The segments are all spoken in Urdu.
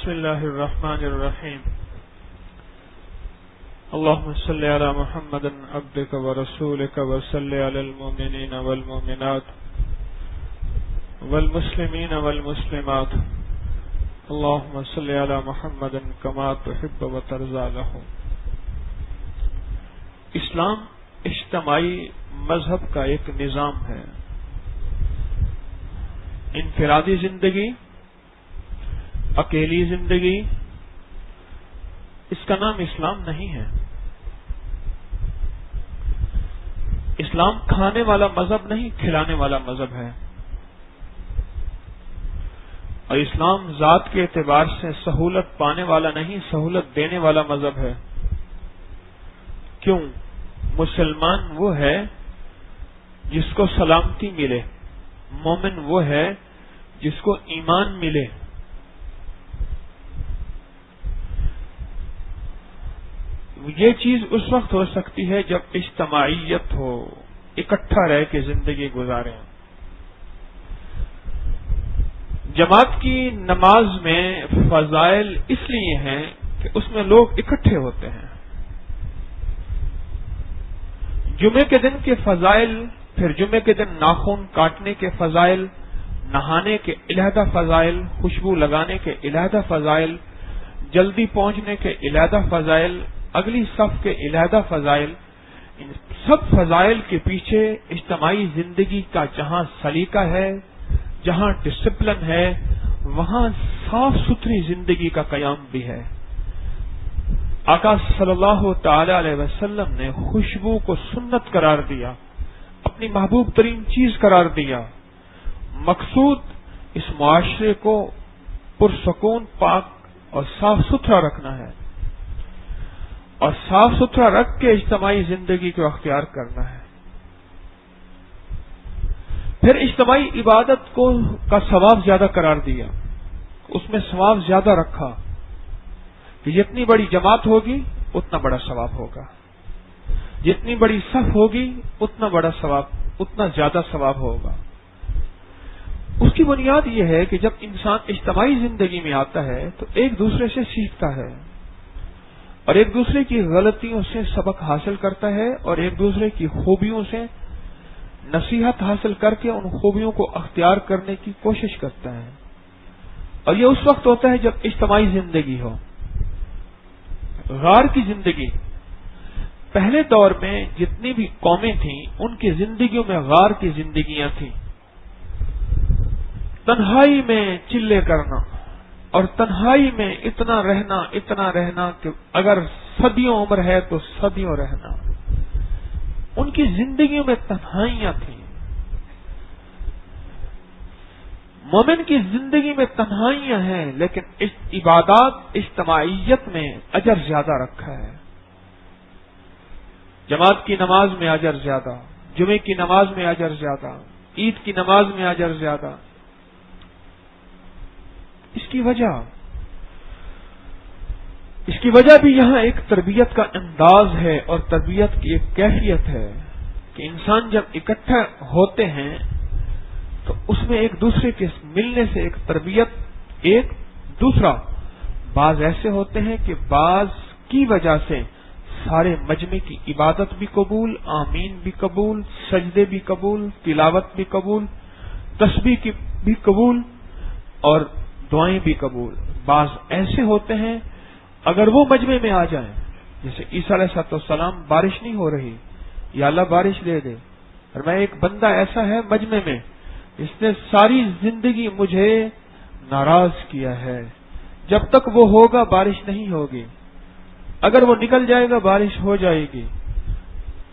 بسم اللہ الرحمن الرحیم اللهم صل علی محمد عبدک ورسولک وصل علی المؤمنین والمؤمنات والمسلمین والمسلمات اللهم صل علی محمد کما تحب وترضى له۔ اسلام اجتماعی مذہب کا ایک نظام ہے۔ انفرادی زندگی، اکیلی زندگی، اس کا نام اسلام نہیں ہے۔ اسلام کھانے والا مذہب نہیں، کھلانے والا مذہب ہے۔ اور اسلام ذات کے اعتبار سے سہولت پانے والا نہیں، سہولت دینے والا مذہب ہے۔ کیوں؟ مسلمان وہ ہے جس کو سلامتی ملے، مومن وہ ہے جس کو ایمان ملے۔ یہ چیز اس وقت ہو سکتی ہے جب اجتماعیت ہو، اکٹھا رہ کے زندگی گزاریں۔ جماعت کی نماز میں فضائل اس لیے ہیں کہ اس میں لوگ اکٹھے ہوتے ہیں۔ جمعے کے دن کے فضائل، پھر جمعے کے دن ناخن کاٹنے کے فضائل، نہانے کے علیحدہ فضائل، خوشبو لگانے کے علیحدہ فضائل، جلدی پہنچنے کے علیحدہ فضائل، اگلی صف کے علیحدہ فضائل۔ ان سب فضائل کے پیچھے اجتماعی زندگی کا جہاں سلیقہ ہے، جہاں ڈسپلن ہے، وہاں صاف ستھری زندگی کا قیام بھی ہے۔ آقا صلی اللہ تعالی علیہ وسلم نے خوشبو کو سنت قرار دیا، اپنی محبوب ترین چیز قرار دیا۔ مقصود اس معاشرے کو پرسکون، پاک اور صاف ستھرا رکھنا ہے، اور صاف ستھرا رکھ کے اجتماعی زندگی کو اختیار کرنا ہے۔ پھر اجتماعی عبادت کا ثواب زیادہ قرار دیا، اس میں ثواب زیادہ رکھا کہ جتنی بڑی جماعت ہوگی اتنا بڑا ثواب ہوگا، جتنی بڑی صف ہوگی اتنا بڑا ثواب، اتنا زیادہ ثواب ہوگا۔ اس کی بنیاد یہ ہے کہ جب انسان اجتماعی زندگی میں آتا ہے تو ایک دوسرے سے سیکھتا ہے، اور ایک دوسرے کی غلطیوں سے سبق حاصل کرتا ہے، اور ایک دوسرے کی خوبیوں سے نصیحت حاصل کر کے ان خوبیوں کو اختیار کرنے کی کوشش کرتا ہے۔ اور یہ اس وقت ہوتا ہے جب اجتماعی زندگی ہو۔ غار کی زندگی، پہلے دور میں جتنی بھی قومیں تھیں ان کی زندگیوں میں غار کی زندگیاں تھیں۔ تنہائی میں چلے کرنا، اور تنہائی میں اتنا رہنا کہ اگر صدیوں عمر ہے تو صدیوں رہنا۔ ان کی زندگیوں میں تنہائیاں تھیں۔ مومن کی زندگی میں تنہائیاں ہیں، لیکن عبادات اجتماعیت میں اجر زیادہ رکھا ہے۔ جماعت کی نماز میں اجر زیادہ، جمعے کی نماز میں اجر زیادہ، عید کی نماز میں اجر زیادہ۔ اس کی وجہ بھی یہاں ایک تربیت کا انداز ہے، اور تربیت کی ایک کیفیت ہے کہ انسان جب اکٹھا ہوتے ہیں تو اس میں ایک دوسرے کے ملنے سے ایک تربیت، ایک دوسرا۔ بعض ایسے ہوتے ہیں کہ بعض کی وجہ سے سارے مجمع کی عبادت بھی قبول، آمین بھی قبول، سجدے بھی قبول، تلاوت بھی قبول، تسبیح بھی قبول، اور دعائیں بھی قبول۔ بعض ایسے ہوتے ہیں اگر وہ مجمع میں آ جائیں، جیسے عیسیٰ علیہ السلام، بارش نہیں ہو رہی، یا اللہ بارش دے دے، اور میں ایک بندہ ایسا ہے مجمع میں اس نے ساری زندگی مجھے ناراض کیا ہے، جب تک وہ ہوگا بارش نہیں ہوگی، اگر وہ نکل جائے گا بارش ہو جائے گی۔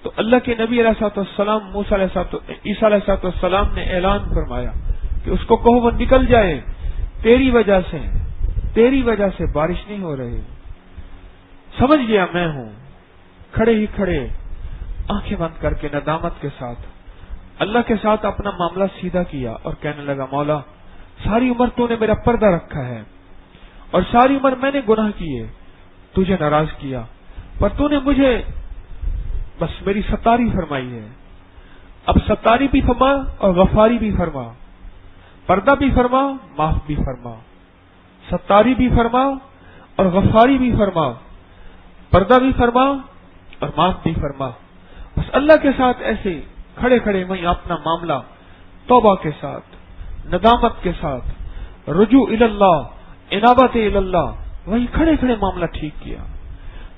تو اللہ کے نبی علیہ السلام عیسیٰ علیہ السلام نے اعلان فرمایا کہ اس کو کہو وہ نکل جائے، تیری وجہ سے بارش نہیں ہو رہی۔ سمجھ گیا میں ہوں، کھڑے ہی کھڑے آنکھیں بند کر کے ندامت کے ساتھ اللہ کے ساتھ اپنا معاملہ سیدھا کیا، اور کہنے لگا مولا ساری عمر تو نے میرا پردہ رکھا ہے، اور ساری عمر میں نے گناہ کیے، تجھے ناراض کیا، پر تو نے مجھے بس میری ستاری فرمائی ہے، اب ستاری بھی فرما اور غفاری بھی فرما، پردہ بھی فرما، معاف بھی فرما۔ ستاری بھی فرماؤ اور غفاری بھی فرماؤ، پردہ بھی فرماؤ اور معاف بھی فرماؤ۔ بس اللہ کے ساتھ ایسے کھڑے کھڑے وہیں اپنا معاملہ توبہ کے ساتھ، ندامت کے ساتھ، رجوع اللہ، انابت اللہ، وہیں کھڑے کھڑے معاملہ ٹھیک کیا۔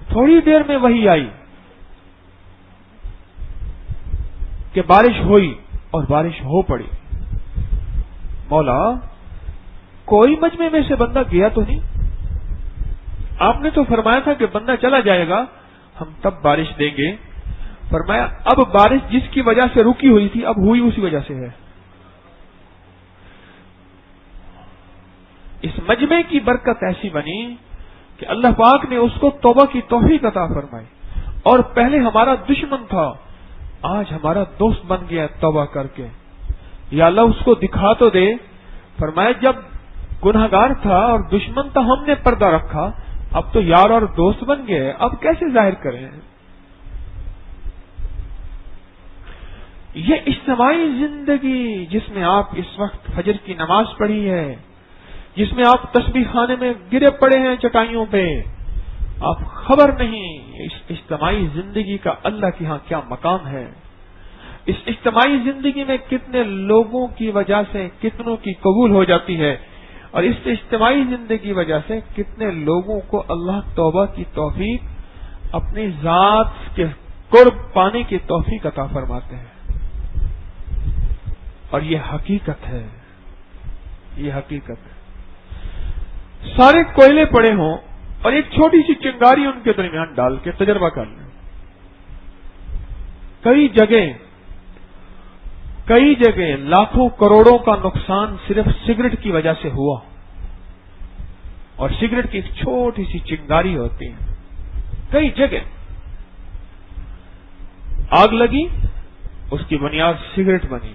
تھوڑی دیر میں وہی آئی کہ بارش ہوئی اور بارش ہو پڑی۔ مولا کوئی مجمع میں سے بندہ گیا تو نہیں؟ آپ نے تو فرمایا تھا کہ بندہ چلا جائے گا ہم تب بارش دیں گے۔ فرمایا اب بارش جس کی وجہ سے رکی ہوئی تھی اب ہوئی اسی وجہ سے ہے۔ اس مجمع کی برکت ایسی بنی کہ اللہ پاک نے اس کو توبہ کی توفیق عطا فرمائی، اور پہلے ہمارا دشمن تھا آج ہمارا دوست بن گیا توبہ کر کے۔ یا اللہ اس کو دکھا تو دے۔ فرمایا جب گنہگار تھا اور دشمن تھا ہم نے پردہ رکھا، اب تو یار اور دوست بن گئے، اب کیسے ظاہر کریں؟ یہ اجتماعی زندگی جس میں آپ اس وقت فجر کی نماز پڑھی ہے، جس میں آپ تسبیح خانے میں گرے پڑے ہیں چٹائیوں پہ، آپ خبر نہیں اس اجتماعی زندگی کا اللہ کے ہاں کیا مقام ہے۔ اس اجتماعی زندگی میں کتنے لوگوں کی وجہ سے کتنوں کی قبول ہو جاتی ہے، اور اس اجتماعی زندگی کی وجہ سے کتنے لوگوں کو اللہ توبہ کی توفیق، اپنی ذات کے قرب پانے کی توفیق عطا فرماتے ہیں۔ اور یہ حقیقت ہے، یہ حقیقت ہے۔ سارے کوئلے پڑے ہوں اور ایک چھوٹی سی چنگاری ان کے درمیان ڈال کے تجربہ کر لیں۔ کئی جگہ لاکھوں کروڑوں کا نقصان صرف سگریٹ کی وجہ سے ہوا، اور سگریٹ کی ایک چھوٹی سی چنگاری ہوتی ہے۔ کئی جگہ آگ لگی، اس کی بنیاد سگریٹ بنی،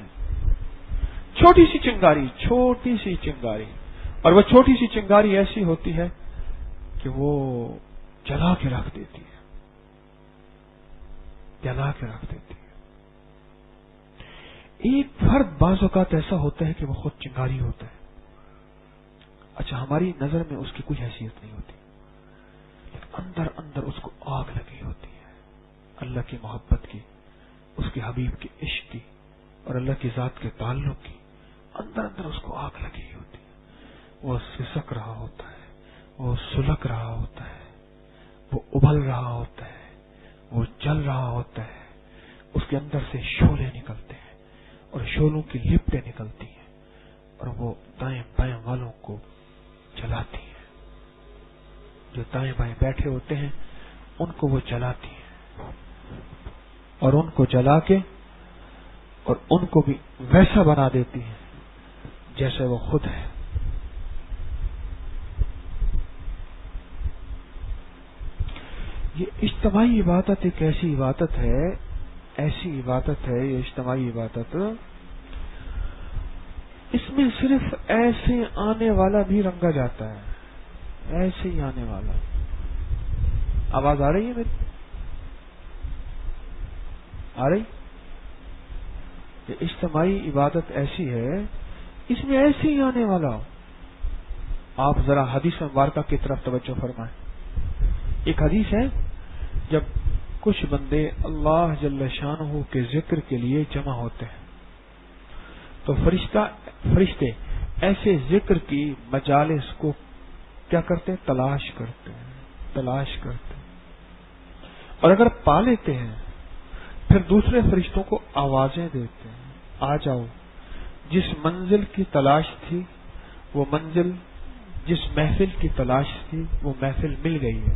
چھوٹی سی چنگاری، اور وہ چھوٹی سی چنگاری ایسی ہوتی ہے کہ وہ جلا کے رکھ دیتی ہے، ایک فرد بعض اوقات ایسا ہوتا ہے کہ وہ خود چنگاری ہوتا ہے، اچھا ہماری نظر میں اس کی کوئی حیثیت نہیں ہوتی، لیکن اندر اندر اس کو آگ لگی ہوتی ہے، اللہ کی محبت کی، اس کے حبیب کے عشق کی، اور اللہ کی ذات کے تعلق کی، اندر اندر اس کو آگ لگی ہوتی ہے۔ وہ سسک رہا ہوتا ہے، وہ سلک رہا ہوتا ہے، وہ ابل رہا ہوتا ہے، وہ جل رہا ہوتا ہے، اس کے اندر سے شعلے نکلتے ہیں اور شعلوں کی لپٹیں نکلتی ہیں، اور وہ دائیں بائیں والوں کو جلاتی ہیں، جو دائیں بائیں بیٹھے ہوتے ہیں ان کو وہ جلاتی ہیں، اور ان کو جلا کے اور ان کو بھی ویسا بنا دیتی ہیں جیسے وہ خود ہے۔ یہ اجتماعی عبادت ایک ایسی عبادت ہے، یہ اجتماعی عبادت، اس میں صرف ایسے آنے والا بھی رنگا جاتا ہے، ایسے ہی آنے والا۔ آواز آ رہی ہے میری؟ آ رہی؟ یہ اجتماعی عبادت ایسی ہے، اس میں ایسے ہی آنے والا۔ آپ ذرا حدیث مبارکہ کی طرف توجہ فرمائیں۔ ایک حدیث ہے، جب کچھ بندے اللہ جل شانہ کے ذکر کے لیے جمع ہوتے ہیں تو فرشتے ایسے ذکر کی مجالس کو کیا کرتے ہیں؟ تلاش کرتے ہیں، اور اگر پا لیتے ہیں پھر دوسرے فرشتوں کو آوازیں دیتے ہیں، آ جاؤ، جس منزل کی تلاش تھی وہ منزل، جس محفل کی تلاش تھی وہ محفل مل گئی ہے،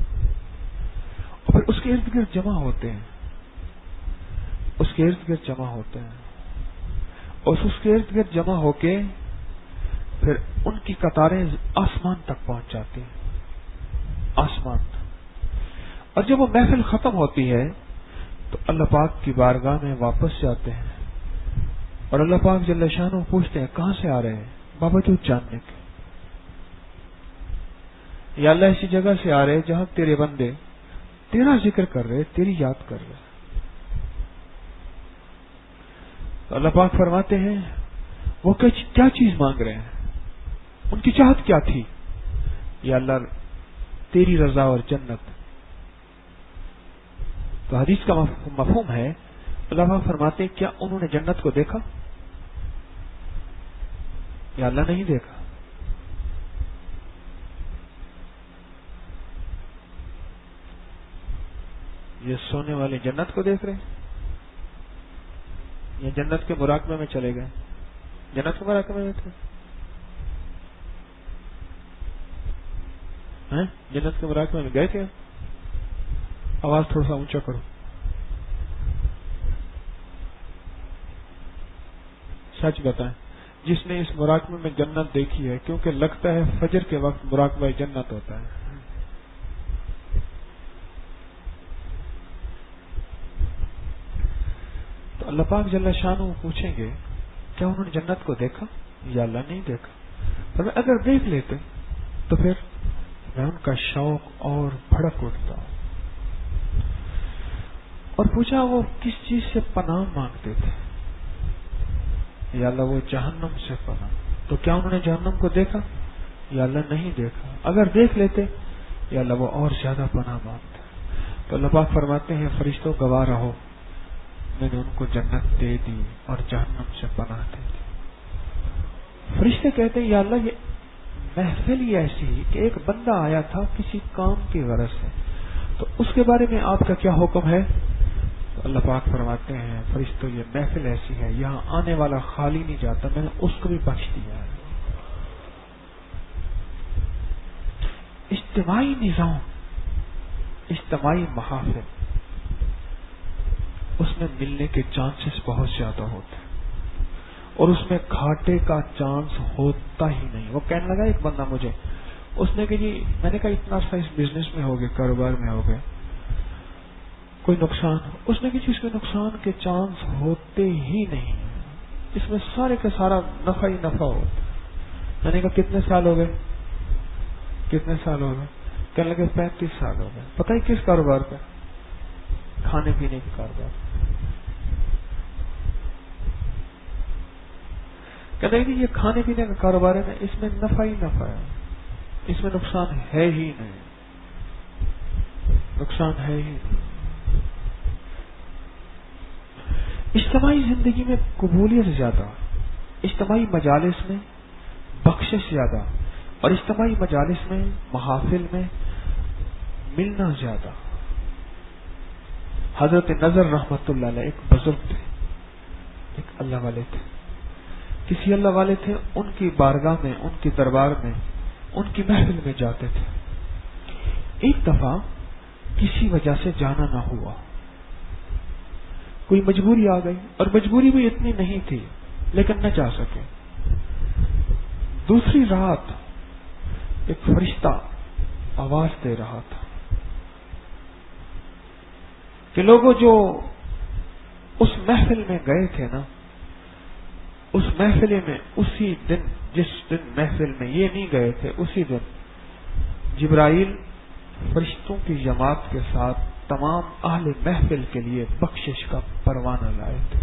اور پھر اس کے ارد گرد جمع ہوتے ہیں، اور اس کے ارد گرد جمع ہو کے پھر ان کی قطاریں آسمان تک پہنچ جاتی ہیں، آسمان تک، اور جب وہ محفل ختم ہوتی ہے تو اللہ پاک کی بارگاہ میں واپس جاتے ہیں، اور اللہ پاک جل شانہ پوچھتے ہیں کہاں سے آ رہے ہیں؟ باوجود جاننے کے، یا اللہ ایسی جگہ سے آ رہے جہاں تیرے بندے تیرا ذکر کر رہے، تیری یاد کر رہے۔ تو اللہ پاک فرماتے ہیں وہ کیا چیز مانگ رہے ہیں، ان کی چاہت کیا تھی؟ یا اللہ تیری رضا اور جنت. تو حدیث کا مفہوم ہے، علماء فرماتے ہیں کیا انہوں نے جنت کو دیکھا؟ یا اللہ نہیں دیکھا؟ یہ سونے والے جنت کو دیکھ رہے ہیں یا جنت کے مراقبے میں چلے گئے؟ جنت کے مراقبے میں تھے. جنت کے مراقبے میں گئے تھے؟ آواز تھوڑا سا اونچا کرو. سچ بتائیں، جس نے اس مراقبے میں جنت دیکھی ہے، کیونکہ لگتا ہے فجر کے وقت مراقبہ جنت ہوتا ہے. تو اللہ پاک جل شانہ پوچھیں گے کیا انہوں نے جنت کو دیکھا؟ یا اللہ نہیں دیکھا. اگر دیکھ لیتے تو پھر میں ان کا شوق اور بھڑک اٹھتا. اور پوچھا وہ کس چیز سے پناہ مانگتے تھے؟ یا اللہ وہ جہنم سے پناہ. تو کیا انہوں نے جہنم کو دیکھا؟ یا اللہ نہیں دیکھا. اگر دیکھ لیتے یا اللہ وہ اور زیادہ پناہ مانگتے. تو اللہ پاک فرماتے ہیں فرشتوں گواہ رہو، میں نے ان کو جنت دے دی اور جہنم سے پناہ دے دی. فرشتے کہتے ہیں یا اللہ یہ محفل ہی ایسی کہ ایک بندہ آیا تھا کسی کام کی غرض سے، تو اس کے بارے میں آپ کا کیا حکم ہے؟ تو اللہ پاک فرماتے ہیں فرشتوں یہ محفل ایسی ہے یہاں آنے والا خالی نہیں جاتا، میں نے اس کو بھی بخش دیا ہے. اجتماعی نظام، اجتماعی محافل، اس میں ملنے کے چانسز بہت زیادہ ہوتے ہیں اور اس میں گھاٹے کا چانس ہوتا ہی نہیں. وہ کہنے لگا ایک بندہ مجھے، اس نے کہ جی میں نے کہا اتنا عرصہ اس بزنس میں ہو گئے، کاروبار میں ہو گئے، کوئی نقصان؟ اس نے کہ جی اس میں نقصان کے چانس ہوتے ہی نہیں، اس میں سارے کا سارا نفع ہی نفع ہوتا. میں نے کہا کتنے سال ہو گئے؟ کتنے سال ہو گئے؟ کہنے لگے 35 سال ہو گئے. پتہ ہی کس کاروبار پہ؟ کھانے پینے کے کاروبار. کہتے ہیں کہ یہ کھانے پینے کا کاروبار ہے نا، اس میں نفع ہی نفع ہے، اس میں نقصان ہے ہی نہیں، نقصان ہے ہی نہیں. اجتماعی زندگی میں قبولیت زیادہ، اجتماعی مجالس میں بخشش زیادہ، اور اجتماعی مجالس میں محافل میں ملنا زیادہ. حضرت نظر رحمت اللہ علیہ ایک بزرگ تھے، ایک اللہ والے تھے، کسی اللہ والے تھے، ان کی بارگاہ میں، ان کی دربار میں، ان کی محفل میں جاتے تھے. ایک دفعہ کسی وجہ سے جانا نہ ہوا، کوئی مجبوری آ گئی، اور مجبوری بھی اتنی نہیں تھی لیکن نہ جا سکے. دوسری رات ایک فرشتہ آواز دے رہا تھا کہ لوگوں جو اس محفل میں گئے تھے نا، اس محفل میں اسی دن، جس دن محفل میں یہ نہیں گئے تھے، اسی دن جبرائیل فرشتوں کی جماعت کے ساتھ تمام اہل محفل کے لیے بخشش کا پروانہ لائے تھے.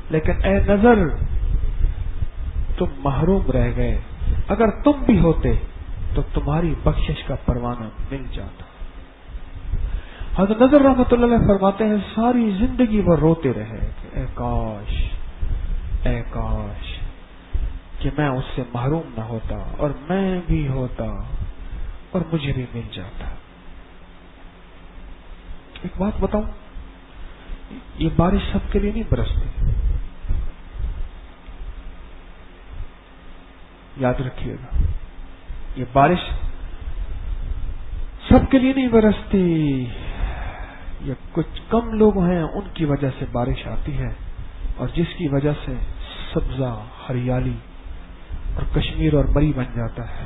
لیکن اے نظر تم محروم رہ گئے، اگر تم بھی ہوتے تو تمہاری بخشش کا پروانہ مل جاتا. حضرت نظر رحمت اللہ علیہ فرماتے ہیں ساری زندگی وہ روتے رہے کہ اے کاش کہ میں اس سے محروم نہ ہوتا، اور میں بھی ہوتا اور مجھے بھی مل جاتا. ایک بات بتاؤں، یہ بارش سب کے لیے نہیں برستی، یاد رکھیے گا، یہ بارش سب کے لیے نہیں برستی. یہ کچھ کم لوگ ہیں ان کی وجہ سے بارش آتی ہے، اور جس کی وجہ سے سبزہ، ہریالی اور کشمیر اور مری بن جاتا ہے.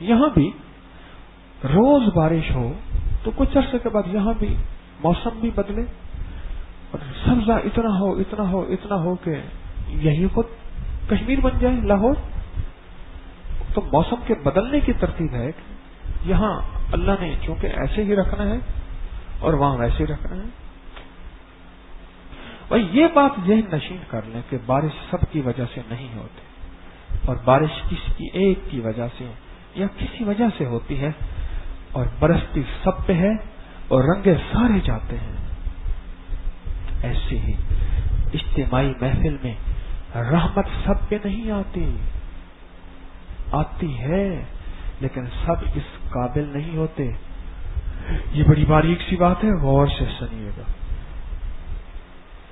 یہاں بھی روز بارش ہو تو کچھ عرصے کے بعد یہاں بھی موسم بھی بدلے اور سبزہ اتنا ہو کہ یہی خود کشمیر بن جائے، لاہور. تو موسم کے بدلنے کی ترتیب ہے کہ یہاں اللہ نے چونکہ ایسے ہی رکھنا ہے اور وہاں ویسے ہی رکھنا ہے. اور یہ بات ذہن نشین کر لیں کہ بارش سب کی وجہ سے نہیں ہوتی. اور بارش کسی ایک کی وجہ سے یا کسی وجہ سے ہوتی ہے اور برستی سب پہ ہے اور رنگے سارے جاتے ہیں، ایسے ہی اجتماعی محفل میں رحمت سب پہ نہیں آتی ہے، لیکن سب اس قابل نہیں ہوتے۔ یہ بڑی باریک سی بات ہے، غور سے سنیے گا،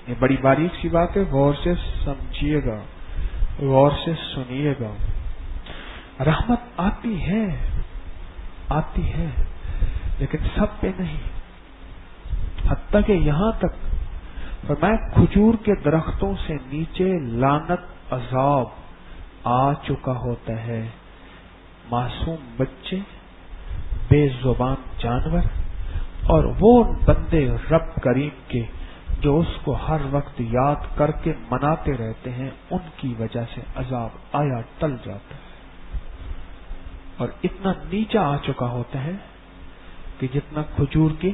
یہ بڑی باریک سی بات ہے، غور سے سمجھیے گا، غور سے سنیے گا۔ رحمت آتی ہے لیکن سب پہ نہیں، حتیٰ کہ یہاں تک فرمایا کھجور کے درختوں سے نیچے لعنت عذاب آ چکا ہوتا ہے، معصوم بچے، بے زبان جانور اور وہ بندے رب کریم کے جو اس کو ہر وقت یاد کر کے مناتے رہتے ہیں، ان کی وجہ سے عذاب آیا ٹل جاتا ہے، اور اتنا نیچا آ چکا ہوتا ہے کہ جتنا کھجور کی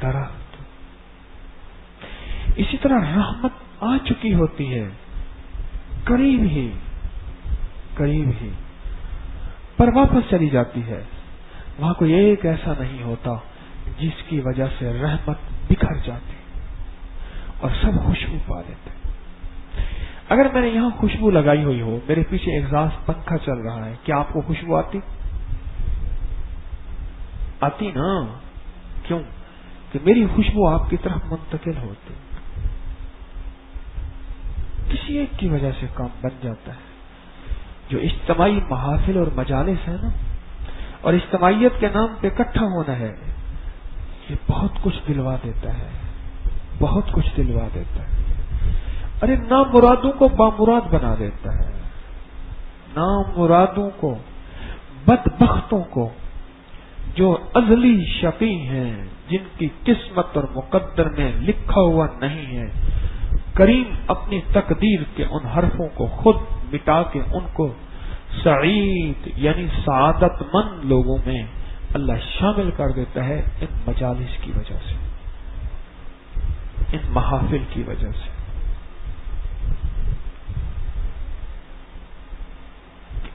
درخت۔ اسی طرح رحمت آ چکی ہوتی ہے، قریب ہی پر واپس چلی جاتی ہے۔ وہاں کوئی ایک ایسا نہیں ہوتا جس کی وجہ سے رحمت بکھر جاتی اور سب خوشبو پا لیتے۔ اگر میں نے یہاں خوشبو لگائی ہوئی ہو، میرے پیچھے ایگزاسٹ پنکھا چل رہا ہے، کیا آپ کو خوشبو آتی نا؟ کیوں کہ میری خوشبو آپ کی طرف منتقل ہوتی، کسی ایک کی وجہ سے کام بن جاتا ہے۔ جو اجتماعی محافل اور مجالس ہے نا، اور اجتماعیت کے نام پہ اکٹھا ہونا ہے، یہ بہت کچھ دلوا دیتا ہے، بہت کچھ دلوا دیتا ہے۔ ارے نامرادوں کو بامراد بنا دیتا ہے، نامرادوں کو، بدبختوں کو، جو ازلی شقی ہیں، جن کی قسمت اور مقدر میں لکھا ہوا نہیں ہے، کریم اپنی تقدیر کے ان حرفوں کو خود مٹا کے ان کو سعید یعنی سعادت مند لوگوں میں اللہ شامل کر دیتا ہے، ان مجالس کی وجہ سے، ان محافل کی وجہ سے۔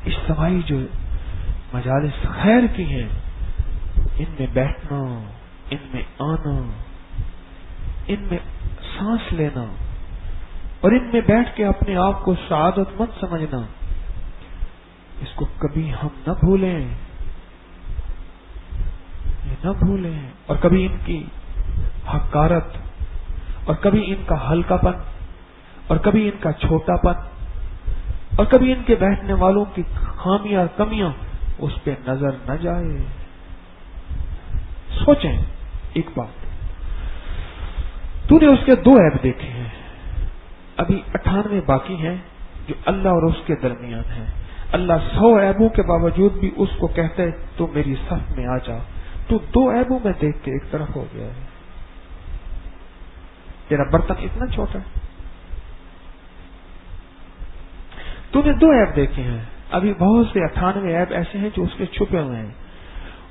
اجتماعی جو مجالس خیر کی ہیں، ان میں بیٹھنا، ان میں آنا، ان میں سانس لینا اور ان میں بیٹھ کے اپنے آپ کو سعادت مند سمجھنا، اس کو کبھی ہم نہ بھولیں، یہ نہ بھولیں، اور کبھی ان کی حقارت اور کبھی ان کا ہلکا پن اور کبھی ان کا چھوٹا پن اور کبھی ان کے بیٹھنے والوں کی خامیاں کمیاں اس پہ نظر نہ جائے۔ سوچیں ایک بات، تو نے اس کے 2 عیب دیکھے ہیں، ابھی 98 باقی ہیں جو اللہ اور اس کے درمیان ہیں۔ اللہ 100 عیبوں کے باوجود بھی اس کو کہتا ہے تو میری صف میں آ جا، تو 2 عیبوں میں دیکھ کے ایک طرف ہو گیا ہے، تیرا برتن اتنا چھوٹا ہے، تو نے 2 عیب دیکھے ہیں، ابھی بہت سے 98 عیب ایسے ہیں جو اس کے چھپے ہوئے ہیں،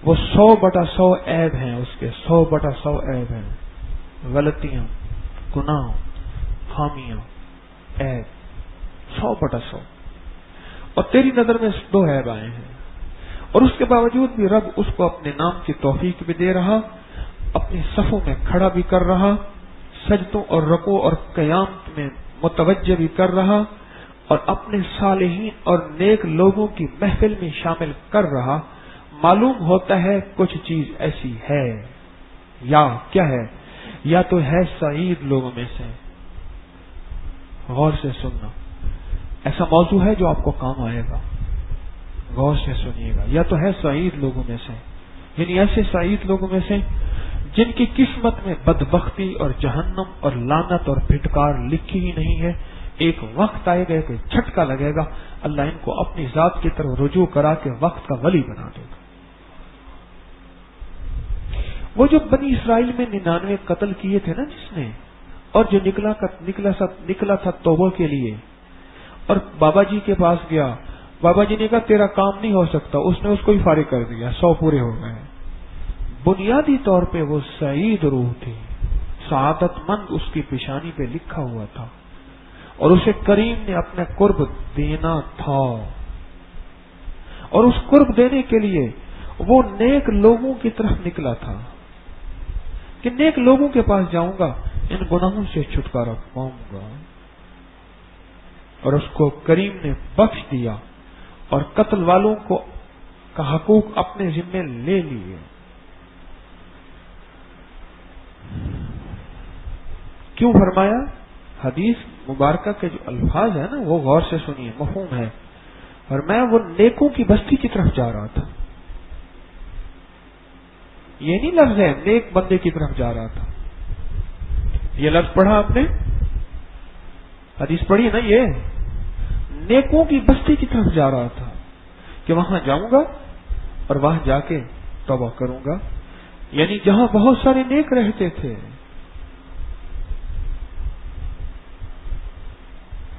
وہ 100/100 عیب ہیں، اس کے 100/100 عیب ہیں، غلطیاں، گناہ، خامیاں، عیب 100/100، اور تیری نظر میں 2 عیب آئے ہیں، اور اس کے باوجود بھی رب اس کو اپنے نام کی توفیق بھی دے رہا، اپنی صفوں میں کھڑا بھی کر رہا، سجدوں اور رکوع اور قیام میں متوجہ بھی کر رہا، اور اپنے صالحین اور نیک لوگوں کی محفل میں شامل کر رہا۔ معلوم ہوتا ہے کچھ چیز ایسی ہے، یا کیا ہے، یا تو ہے سعید لوگوں میں سے، غور سے سننا، ایسا موضوع ہے جو آپ کو کام آئے گا، غور سے سنیے گا، یا تو ہے سعید لوگوں میں سے، یعنی ایسے سعید لوگوں میں سے جن کی قسمت میں بدبختی اور جہنم اور لعنت اور پھٹکار لکھی ہی نہیں ہے، ایک وقت آئے گا، کوئی جھٹکا لگے گا، اللہ ان کو اپنی ذات کی طرف رجوع کرا کے وقت کا ولی بنا دے گا۔ وہ جو بنی اسرائیل میں 99 قتل کیے تھے نا جس نے، اور جو نکلا تھا توبہ کے لیے، اور بابا جی کے پاس گیا، بابا جی نے کہا تیرا کام نہیں ہو سکتا، اس نے اس کو ہی فارغ کر دیا، 100 پورے ہو گئے۔ بنیادی طور پہ وہ سعید روح تھی، سعادت مند اس کی پیشانی پہ لکھا ہوا تھا، اور اسے کریم نے اپنا قرب دینا تھا، اور اس قرب دینے کے لیے وہ نیک لوگوں کی طرف نکلا تھا کہ نیک لوگوں کے پاس جاؤں گا، ان گناہوں سے چھٹکارا پاؤں گا، اور اس کو کریم نے بخش دیا اور قتل والوں کو کا حقوق اپنے ذمے لے لیے۔ کیوں فرمایا؟ حدیث مبارکہ کے جو الفاظ ہیں نا وہ غور سے سنیے، مفہوم ہے۔ اور میں وہ نیکوں کی بستی کی طرف جا رہا تھا، یہ نہیں لفظ ہے نیک بندے کی طرف جا رہا تھا، یہ لفظ پڑھا آپ نے، حدیث پڑھی نا، یہ نیکوں کی بستی کی طرف جا رہا تھا کہ وہاں جاؤں گا اور وہاں جا کے توبہ کروں گا، یعنی جہاں بہت سارے نیک رہتے تھے۔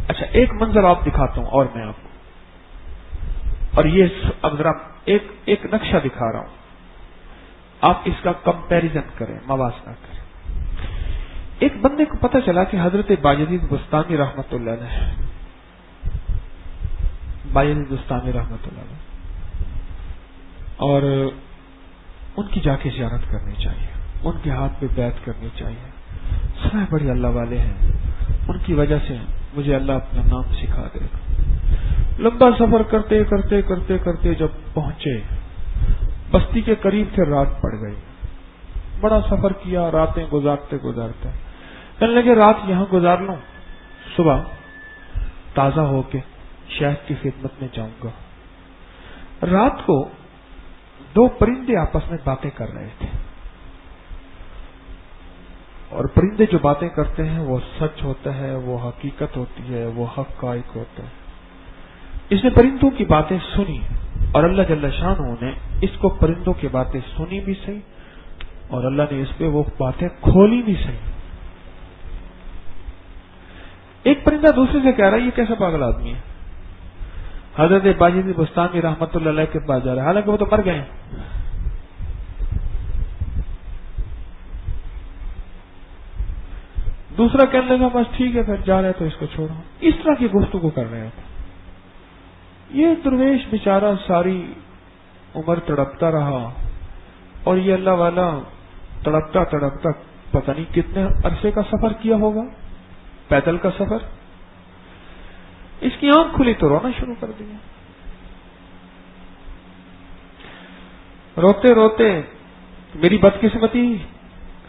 اچھا ایک منظر آپ دکھاتا ہوں اور میں آپ کو، اور یہ اب ذرا ایک نقشہ دکھا رہا ہوں، آپ اس کا کمپیریزن کریں، موازنہ کریں۔ ایک بندے کو پتہ چلا کہ حضرت باجدید بستانی رحمت اللہ علیہ، باجدید بستانی رحمت اللہ علیہ، اور ان کی جا کے زیارت کرنی چاہیے، ان کے ہاتھ پہ بیعت کرنی چاہیے، سنا بڑے اللہ والے ہیں، ان کی وجہ سے مجھے اللہ اپنا نام سکھا دے گا۔ لمبا سفر کرتے کرتے کرتے کرتے جب پہنچے بستی کے قریب تھے، رات پڑ گئی، بڑا سفر کیا، راتیں گزارتے گزارتے کہنے لگے رات یہاں گزار لوں، صبح تازہ ہو کے شیخ کی خدمت میں جاؤں گا۔ رات کو دو پرندے آپس میں باتیں کر رہے تھے، اور پرندے جو باتیں کرتے ہیں وہ سچ ہوتا ہے، وہ حقیقت ہوتی ہے، وہ حقائق ہوتا ہے۔ اس نے پرندوں کی باتیں سنی، اور اللہ جل شانہ نے اس کو پرندوں کی باتیں سنی بھی صحیح، اور اللہ نے اس پہ وہ باتیں کھولی بھی صحیح۔ ایک پرندہ دوسرے سے کہہ رہا ہے یہ کیسا پاگل آدمی ہے، حضرت باجدید بستانی رحمت اللہ علیہ کے پاس جا رہا ہے، حالانکہ وہ تو مر گئے ہیں۔ دوسرا کہنے لگا بس ٹھیک ہے پھر جا رہے تو اس کو چھوڑو، اس طرح کی گفتگو کر رہے تھے۔ یہ درویش بیچارہ ساری عمر تڑپتا رہا، اور یہ اللہ والا تڑپتا تڑپتا پتہ نہیں کتنے عرصے کا سفر کیا ہوگا، پیدل کا سفر۔ اس کی آنکھ کھلی تو رونا شروع کر دیا، روتے روتے میری بدقسمتی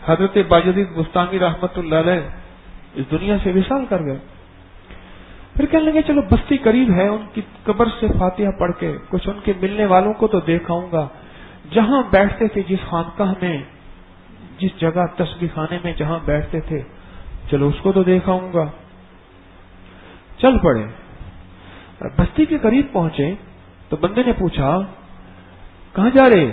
حضرت باجدید بستانی رحمت اللہ علیہ اس دنیا سے وصال کر گئے۔ پھر کہنے لگے چلو بستی قریب ہے، ان کی قبر سے فاتحہ پڑھ کے کچھ ان کے ملنے والوں کو تو دیکھاؤں گا، جہاں بیٹھتے تھے، جس خانقاہ میں، جس جگہ تسبیح خانے میں جہاں بیٹھتے تھے، چلو اس کو تو دیکھاؤں گا۔ چل پڑے، بستی کے قریب پہنچے تو بندے نے پوچھا کہاں جا رہے؟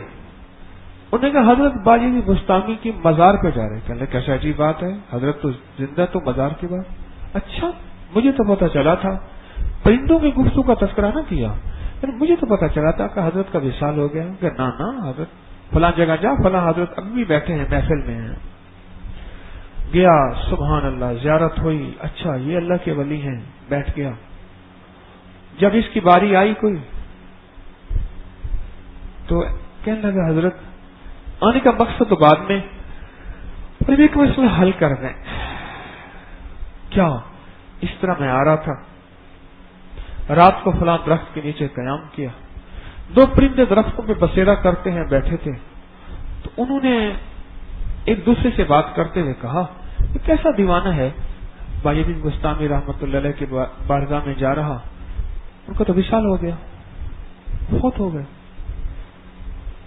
انہوں نے کہا حضرت باجدید بستانی کی مزار پہ جا رہے۔ کہنے لگے کیسا عجیب بات ہے، حضرت تو زندہ تو مزار کی بات؟ اچھا مجھے تو پتا چلا تھا، پرندوں کی گفتگو کا تذکرہ نہ کیا، مجھے تو پتا چلا تھا کہ حضرت کا وصال ہو گیا۔ کہ نا حضرت فلاں جگہ جا، فلاں حضرت ابھی بھی بیٹھے ہیں، محفل میں ہیں۔ گیا، سبحان اللہ، زیارت ہوئی، اچھا یہ اللہ کے ولی ہیں، بیٹھ گیا۔ جب اس کی باری آئی کوئی تو کہنے لگا حضرت آنے کا مقصد تو بعد میں، پر ایک مسئلہ حل کر دیں۔ کیا؟ اس طرح میں آ رہا تھا، رات کو فلاں درخت کے نیچے قیام کیا، دو پرندے درختوں پہ بسیرا کرتے ہیں بیٹھے تھے، تو انہوں نے ایک دوسرے سے بات کرتے ہوئے کہا یہ کیسا دیوانہ ہے، باجدید بستانی رحمت اللہ علیہ کے بارگاہ میں جا رہا، ان کا تو وصال ہو گیا، فوت ہو گئے،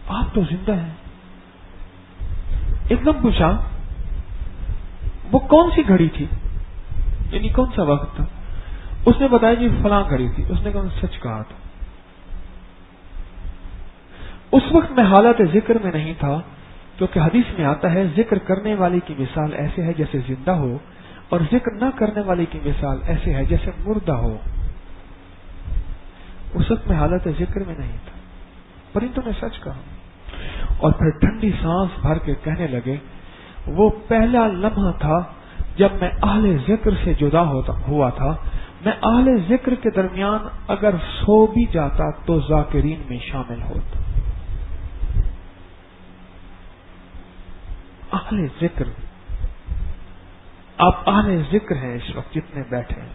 آپ تو زندہ ہیں۔ ایک دم پوچھا وہ کون سی گھڑی تھی، یعنی کون سا وقت تھا؟ اس نے بتایا جی فلاں گھڑی تھی۔ اس نے کہا سچ کہا تھا، اس وقت میں حالت ذکر میں نہیں تھا، کیونکہ حدیث میں آتا ہے ذکر کرنے والے کی مثال ایسے ہے جیسے زندہ ہو، اور ذکر نہ کرنے والے کی مثال ایسے ہے جیسے مردہ ہو۔ اس وقت میں حالت ذکر میں نہیں تھا، پرندوں نے سچ کہا۔ اور پھر ٹھنڈی سانس بھر کے کہنے لگے وہ پہلا لمحہ تھا جب میں اہل ذکر سے جدا ہوا تھا، میں اہل ذکر کے درمیان اگر سو بھی جاتا تو ذاکرین میں شامل ہوتا۔ اہل ذکر، آپ اہل ذکر ہیں اس وقت جتنے بیٹھے ہیں،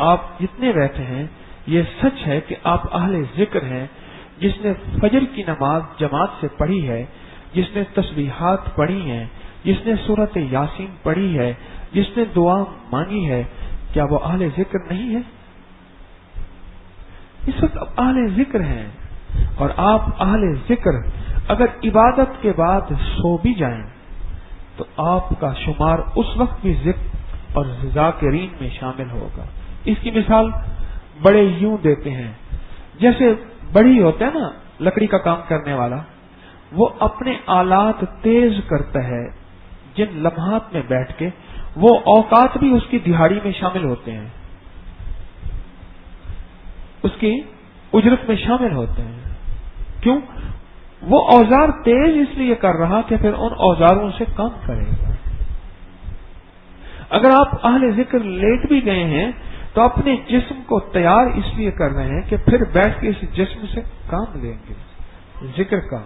آپ جتنے بیٹھے ہیں، یہ سچ ہے کہ آپ اہل ذکر ہیں۔ جس نے فجر کی نماز جماعت سے پڑھی ہے، جس نے تسبیحات پڑھی ہیں، جس نے سورۃ یاسین پڑھی ہے، جس نے دعا مانگی ہے، کیا وہ اہل ذکر نہیں ہے؟ اس وقت آپ اہل ذکر ہیں، اور آپ اہل ذکر اگر عبادت کے بعد سو بھی جائیں تو آپ کا شمار اس وقت بھی ذکر اور ذاکرین میں شامل ہوگا۔ اس کی مثال بڑے یوں دیتے ہیں، جیسے بڑی ہوتا ہے نا لکڑی کا کام کرنے والا، وہ اپنے آلات تیز کرتا ہے جن لمحات میں بیٹھ کے، وہ اوقات بھی اس کی دہاڑی میں شامل ہوتے ہیں، اس کی اجرت میں شامل ہوتے ہیں۔ کیوں؟ وہ اوزار تیز اس لیے کر رہا کہ پھر ان اوزاروں سے کام کرے گا۔ اگر آپ اہل ذکر لیٹ بھی گئے ہیں تو اپنے جسم کو تیار اس لیے کر رہے ہیں کہ پھر بیٹھ کے اس جسم سے کام لیں گے، ذکر کا،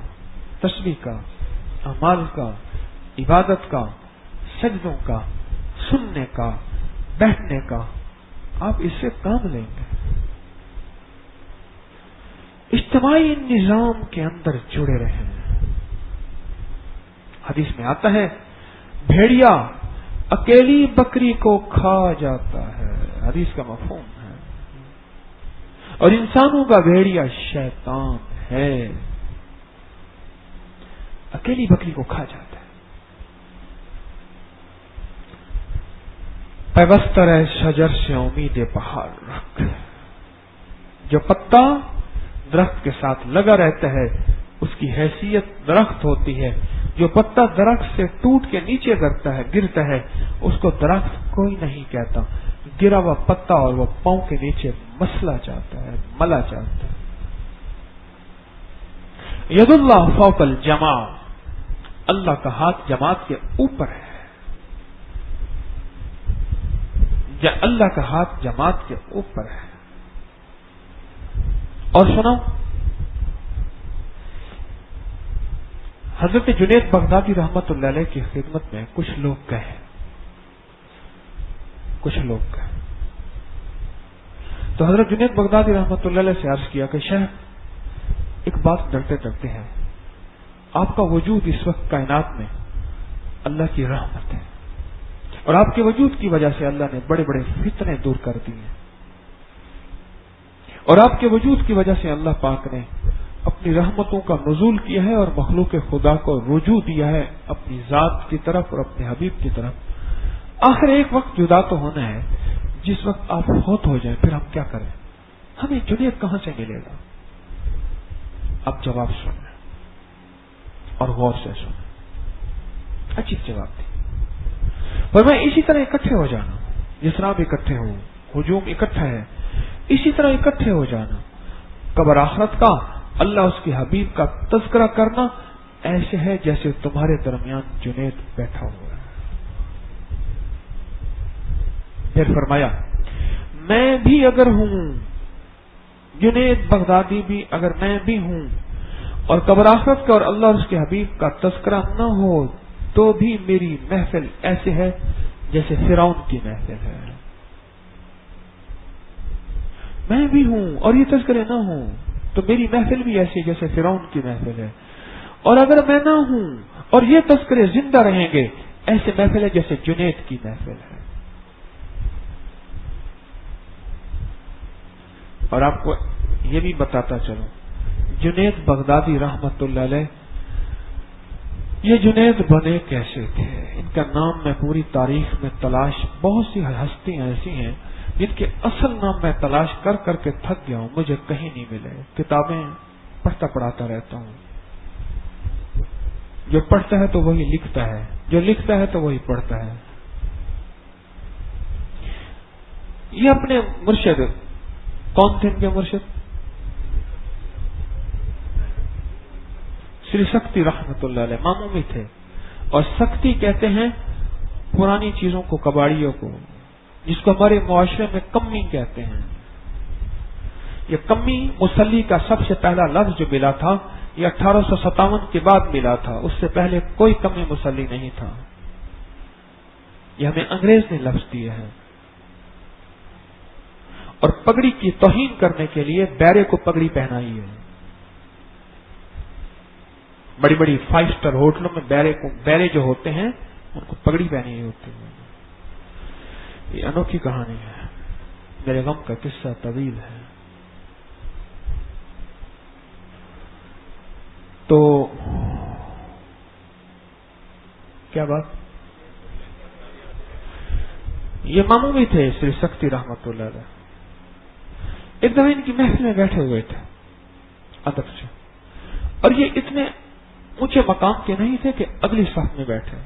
تسبیح کا، اعمال کا، عبادت کا، سجدوں کا، سننے کا، بیٹھنے کا، آپ اس سے کام لیں گے۔ اجتماعی نظام کے اندر جڑے رہیں۔ حدیث میں آتا ہے بھیڑیا اکیلی بکری کو کھا جاتا ہے، حدیث کا مفہوم ہے، اور انسانوں کا بھیڑیا شیطان ہے، اکیلی بکری کو کھا جاتا ہے۔ پیوستہ رہ شجر سے امید بہار رکھ، جو پتا درخت کے ساتھ لگا رہتا ہے اس کی حیثیت درخت ہوتی ہے، جو پتا درخت سے ٹوٹ کے نیچے گرتا ہے اس کو درخت کوئی نہیں کہتا، گرا ہوا پتا اور وہ پاؤں کے نیچے ملا جاتا ہے۔ ید اللہ فوق الجماع، اللہ کا ہاتھ جماعت کے اوپر ہے، اللہ کا ہاتھ جماعت کے اوپر ہے۔ اور سنو، حضرت جنید بغدادی رحمت اللہ علیہ کی خدمت میں کچھ لوگ گئے، تو حضرت جنید بغدادی رحمت اللہ علیہ سے عرض کیا کہ شیخ ایک بات ڈرتے ڈرتے ہیں، آپ کا وجود اس وقت کائنات میں اللہ کی رحمت ہے، اور آپ کے وجود کی وجہ سے اللہ نے بڑے بڑے فتنے دور کر دیے، اور آپ کے وجود کی وجہ سے اللہ پاک نے اپنی رحمتوں کا نزول کیا ہے اور مخلوق خدا کو رجوع دیا ہے اپنی ذات کی طرف اور اپنے حبیب کی طرف۔ آخر ایک وقت جدا تو ہونا ہے، جس وقت آپ فوت ہو جائیں پھر ہم کیا کریں؟ ہمیں جنید کہاں سے ملے گا؟ اب جواب سنیں اور غور سے سنیں، عجیب جواب دی۔ پر میں اسی طرح اکٹھے ہو جانا، جس طرح آپ اکٹھے ہو، ہجوم اکٹھا ہے، اسی طرح اکٹھے ہو جانا، قبر آخرت کا، اللہ اس کے حبیب کا تذکرہ کرنا ایسے ہے جیسے تمہارے درمیان جنید بیٹھا ہوا ہے۔ پھر فرمایا میں بھی اگر ہوں، جنید بغدادی بھی اگر میں بھی ہوں، اور قبر آخرت کا اور اللہ اور اس کے حبیب کا تذکرہ نہ ہو تو بھی میری محفل ایسے ہے جیسے فرعون کی محفل ہے۔ میں بھی ہوں اور یہ تذکرے نہ ہوں تو میری محفل بھی ایسی جیسے فرعون کی محفل ہے، اور اگر میں نہ ہوں اور یہ تذکرے زندہ رہیں گے ایسے محفل ہے جیسے جنید کی محفل ہے۔ اور آپ کو یہ بھی بتاتا چلوں، جنید بغدادی رحمت اللہ علیہ یہ جنید بنے کیسے تھے؟ ان کا نام میں پوری تاریخ میں تلاش، بہت سی ہستیاں ایسی ہیں جن کے اصل نام میں تلاش کر کر کے تھک گیا ہوں، مجھے کہیں نہیں ملے۔ کتابیں پڑھتا رہتا ہوں، جو پڑھتا ہے تو وہی لکھتا ہے، جو لکھتا ہے تو وہی پڑھتا ہے۔ یہ اپنے مرشد، کون تھے ان کے مرشد؟ سری سکتی رحمت اللہ علیہ، معمومی تھے، اور سختی کہتے ہیں پرانی چیزوں کو، کباڑیوں کو، جس کو ہمارے معاشرے میں کمی کہتے ہیں۔ یہ کمی مسلی کا سب سے پہلا لفظ جو ملا تھا یہ 1857 کے بعد ملا تھا، اس سے پہلے کوئی کمی مسلی نہیں تھا۔ یہ ہمیں انگریز نے لفظ دیا ہے۔ اور پگڑی کی توہین کرنے کے لیے بیرے کو پگڑی پہنائی ہے۔ بڑی بڑی 5 اسٹار ہوٹلوں میں بیرے جو ہوتے ہیں ان کو پگڑی پہنی ہوتی ہے۔ یہ انوکھی کہانی ہے، میرے غم کا قصہ طویل ہے۔ تو کیا بات، یہ ماموں بھی تھے سری سکتی رحمت اللہ علیہ، ایک دفعہ ان کی محفل میں بیٹھے ہوئے تھے ادب سے، اور یہ اتنے اونچے مقام کے نہیں تھے کہ اگلی صف میں بیٹھے،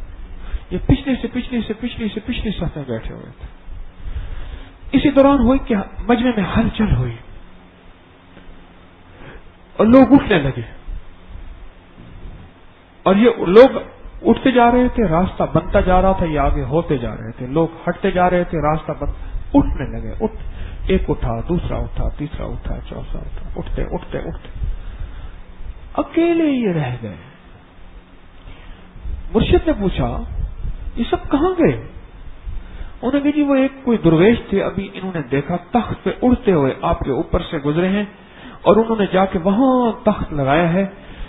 یہ پچھلی صف میں بیٹھے ہوئے تھے۔ اسی دوران ہوئی کہ مجمع میں ہلچل ہوئی اور لوگ اٹھنے لگے، اور یہ لوگ اٹھتے جا رہے تھے، راستہ بنتا جا رہا تھا، یہ آگے ہوتے جا رہے تھے، لوگ ہٹتے جا رہے تھے، راستہ اٹھنے لگے، ایک اٹھا، دوسرا اٹھا، تیسرا اٹھا، چوتھا اٹھا، اٹھتے اٹھتے اٹھتے اکیلے یہ رہ گئے۔ مرشد نے پوچھا یہ سب کہاں گئے؟ انہوں نے کہا جی وہ ایک کوئی درویش تھے، ابھی انہوں نے دیکھا تخت پہ اڑتے ہوئے آپ کے اوپر سے گزرے ہیں اور انہوں نے جا کے وہاں تخت لگایا ہے۔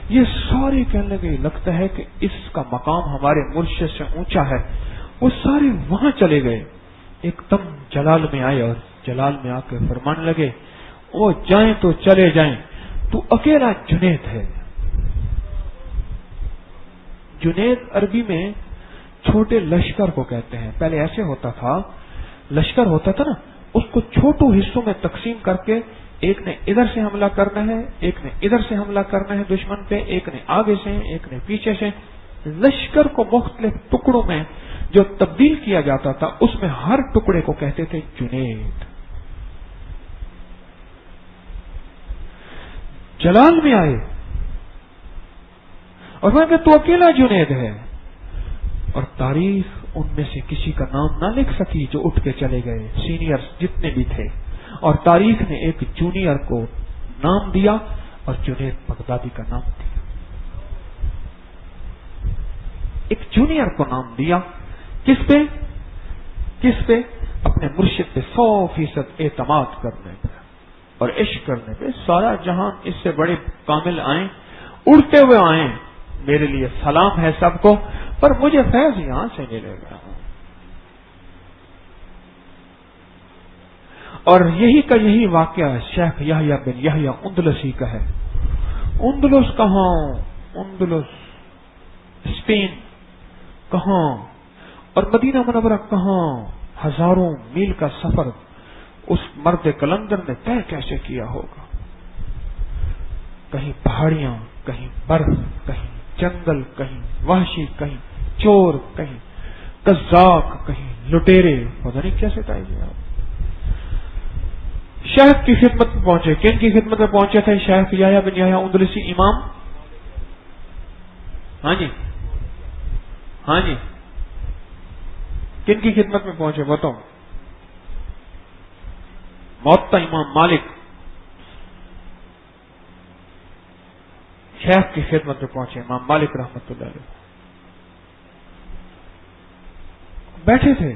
یہ سارے کہنے لگے لگتا ہے کہ اس کا مقام ہمارے مرشد سے اونچا ہے۔ وہ سارے وہاں چلے گئے، ایک دم جلال میں آئے اور جلال میں آ کے فرمانے لگے وہ جائیں تو چلے جائیں، تو اکیلا جنید ہے۔ جنید عربی میں چھوٹے لشکر کو کہتے ہیں۔ پہلے ایسے ہوتا تھا، لشکر ہوتا تھا نا، اس کو چھوٹوں حصوں میں تقسیم کر کے ایک نے ادھر سے حملہ کرنا ہے، ایک نے ادھر سے حملہ کرنا ہے دشمن پہ، ایک نے آگے سے، ایک نے پیچھے سے۔ لشکر کو مختلف ٹکڑوں میں جو تبدیل کیا جاتا تھا اس میں ہر ٹکڑے کو کہتے تھے جنید۔ جلال میں آئے اور میں کہ تو اکیلا جنید ہے، اور تاریخ ان میں سے کسی کا نام نہ لکھ سکی جو اٹھ کے چلے گئے، سینئر جتنے بھی تھے، اور تاریخ نے ایک جونیئر کو نام دیا اور جنید بغدادی کا نام دیا۔ ایک جونیئر کو نام دیا، کس پہ؟ اپنے مرشد پہ 100% اعتماد کرنے پہ اور عشق کرنے پہ۔ سارا جہان اس سے بڑے کامل آئیں، اڑتے ہوئے آئیں، میرے لیے سلام ہے سب کو، پر مجھے فیض یہاں سے ملے گا۔ اور یہی کا یہی واقعہ شیخ یحییٰ بن یحییٰ اندلسی کا ہے۔ اندلس کہاں؟ اندلس اسپین کہاں؟ اور مدینہ منورہ کہاں؟ ہزاروں میل کا سفر اس مرد کلندر نے طے کیسے کیا ہوگا؟ کہیں پہاڑیاں، کہیں برف، کہیں جنگل، کہیں وحشی، کہیں چور، کہیں قزاق، کہیں لٹیرے، پتہ نہیں کیسے طے کیا۔ شیخ کی خدمت میں پہنچے۔ کن کی خدمت میں پہنچے تھے؟ شیخ یحییٰ بن یحییٰ اندلسی امام۔ ہاں جی کن کی خدمت میں پہنچے بتاؤ؟ موطا امام مالک شیخ کی خدمت میں پہنچے، امام مالک رحمت اللہ علیہ بیٹھے تھے۔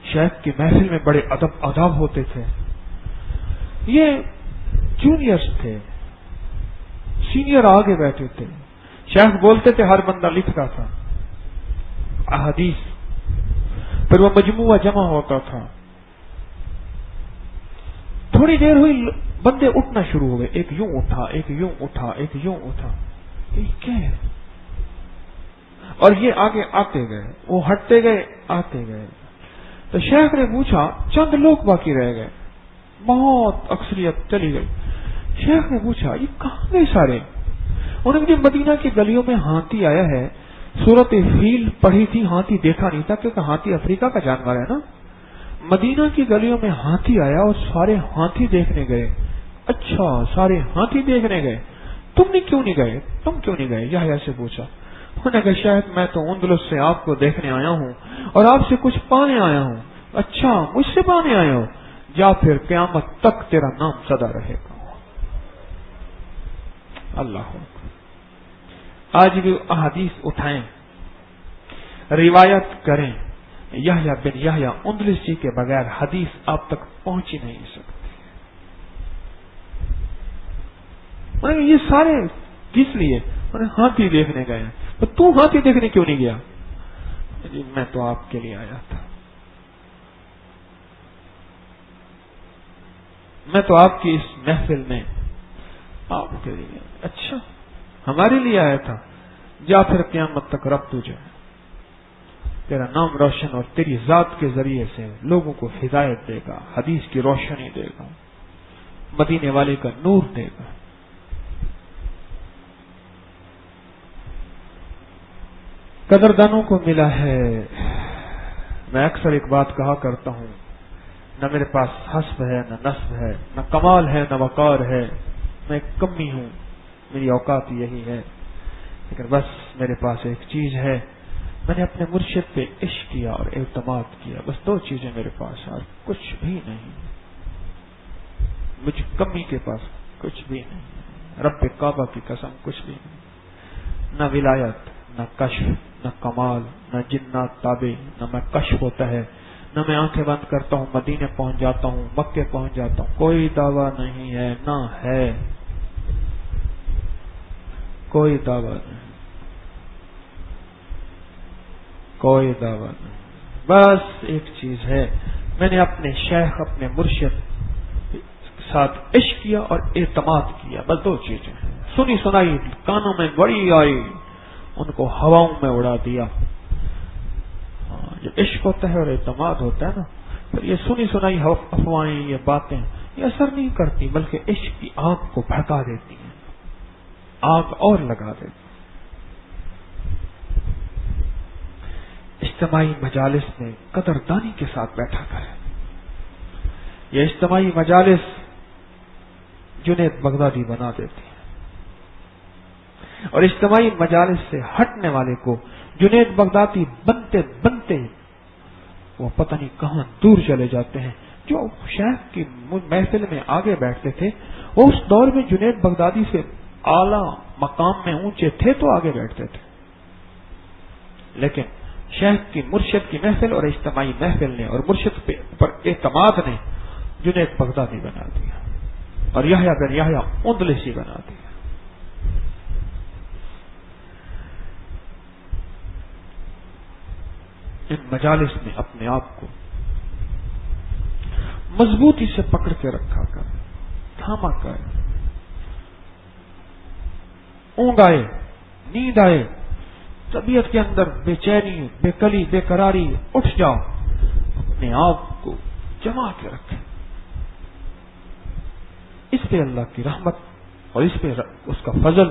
شیخ کی محفل میں بڑے ادب آداب ہوتے تھے۔ یہ جونیئرز تھے، سینئر آگے بیٹھے تھے۔ شیخ بولتے تھے، ہر بندہ لکھتا تھا احادیث، پھر وہ مجموعہ جمع ہوتا تھا۔ تھوڑی دیر ہوئی، بندے اٹھنا شروع ہو گئے، ایک یوں اٹھا، ایک یوں اٹھا، ایک یوں اٹھا، یہ کیا ہے؟ اور یہ آگے آتے گئے، وہ ہٹتے گئے، آتے گئے۔ تو شیخ نے پوچھا، چند لوگ باقی رہ گئے، بہت اکثریت چلی گئی۔ شیخ نے پوچھا یہ کہاں گئے سارے؟ انہوں نے کہا مدینہ کی گلیوں میں ہاتھی آیا ہے، سورت فیل پڑھی تھی، ہاتھی دیکھا نہیں تھا کیونکہ ہاتھی افریقہ کا جانور ہے نا۔ مدینہ کی گلیوں میں ہاتھی آیا اور سارے ہاتھی دیکھنے گئے۔ اچھا، سارے ہاتھی دیکھنے گئے، تم کیوں نہیں گئے؟ یحییٰ سے پوچھا۔ انہوں نے کہا شاید میں تو اندلس سے آپ کو دیکھنے آیا ہوں اور آپ سے کچھ پانے آیا ہوں. اچھا مجھ سے پانے آئے ہو؟ جا پھر قیامت تک تیرا نام سدا رہے گا. اللہ آج بھی احادیث اٹھائیں، روایت کریں، یحییٰ بن یحییٰ اندلسی کے بغیر حدیث آپ تک پہنچ ہی نہیں سکتی. یہ سارے کس لیے؟ ہاتھی دیکھنے گئے. تو ہاتھی دیکھنے کیوں نہیں گیا؟ جی میں تو آپ کے لیے آیا تھا، میں تو آپ کی اس محفل میں آپ کے لیے. اچھا ہمارے لیے آیا تھا. جا پھر قیامت تک رب تجھے تیرا نام روشن اور تیری ذات کے ذریعے سے لوگوں کو ہدایت دے گا، حدیث کی روشنی دے گا، مدینے والے کا نور دے گا. قدردانوں کو ملا ہے. میں اکثر ایک بات کہا کرتا ہوں، نہ میرے پاس حسب ہے، نہ نصب ہے، نہ کمال ہے، نہ وقار ہے. میں ایک کمی ہوں، میری اوقات یہی ہے. لیکن بس میرے پاس ایک چیز ہے، میں نے اپنے مرشد پہ عشق کیا اور اعتماد کیا. بس دو چیزیں میرے پاس اور کچھ بھی نہیں. مجھ کمی کے پاس کچھ بھی نہیں. رب کعبہ کی قسم کچھ بھی نہیں. نہ ولایت، نہ کشف، نہ کمال، نہ جنات تابع، نہ میں کشف ہوتا ہے، نہ میں آنکھیں بند کرتا ہوں مدینے پہنچ جاتا ہوں، مکے پہنچ جاتا ہوں. کوئی دعویٰ نہیں ہے، نہ ہے کوئی دعویٰ نہیں، کوئی دعویٰ نہیں. بس ایک چیز ہے، میں نے اپنے شیخ، اپنے مرشد ساتھ عشق کیا اور اعتماد کیا. بس دو چیزیں ہیں. سنی سنائی کانوں میں بڑی آئی، ان کو ہواؤں میں اڑا دیا. جب عشق ہوتا ہے اور اعتماد ہوتا ہے نا، پھر یہ سنی سنائی افواہیں، یہ باتیں یہ اثر نہیں کرتی، بلکہ عشق کی آگ کو بھڑکا دیتی ہیں، آگ اور لگا دیتی. اجتماعی مجالس میں قدردانی کے ساتھ بیٹھا کریں. یہ اجتماعی مجالس جنید بغدادی بنا دیتی ہیں، اور اجتماعی مجالس سے ہٹنے والے کو جنید بغدادی بنتے بنتے وہ پتہ نہیں کہاں دور چلے جاتے ہیں. جو شیخ کی محفل میں آگے بیٹھتے تھے وہ اس دور میں جنید بغدادی سے اعلیٰ مقام میں اونچے تھے تو آگے بیٹھتے تھے، لیکن شیخ کی مرشد کی محفل اور اجتماعی محفل نے اور مرشد پر اعتماد نے جنید بغدادی بنا دیا اور یحییٰ بن یحییٰ اندلسی بنا دیا. ان مجالس میں اپنے آپ کو مضبوطی سے پکڑ کے رکھا کر، تھاما کر. اونگ آئے، نیند آئے، طبیعت کے اندر بے چینی، بے کلی، بے قراری، اٹھ جاؤ، اپنے آپ کو جما کے رکھے. اس پہ اللہ کی رحمت اور اس پہ اس کا فضل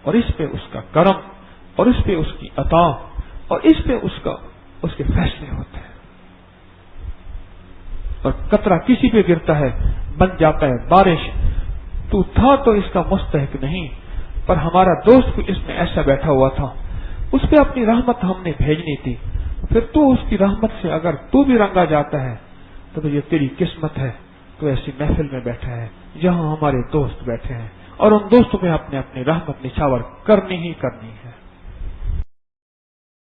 اور اس پہ اس کا کرم اور اس پہ اس کی عطا اور اس پہ اس کے فیصلے ہوتے ہیں. اور قطرہ کسی پہ گرتا ہے بن جاتا ہے بارش. تو تھا تو اس کا مستحق نہیں، پر ہمارا دوست بھی اس میں ایسا بیٹھا ہوا تھا، اس پہ اپنی رحمت ہم نے بھیجنی تھی. پھر تو اس کی رحمت سے اگر تو بھی رنگا جاتا ہے تو یہ تیری قسمت ہے. تو ایسی محفل میں بیٹھا ہے جہاں ہمارے دوست بیٹھے ہیں، اور ان دوستوں میں اپنے اپنی رحمت نچھاور کرنی ہی کرنی ہے.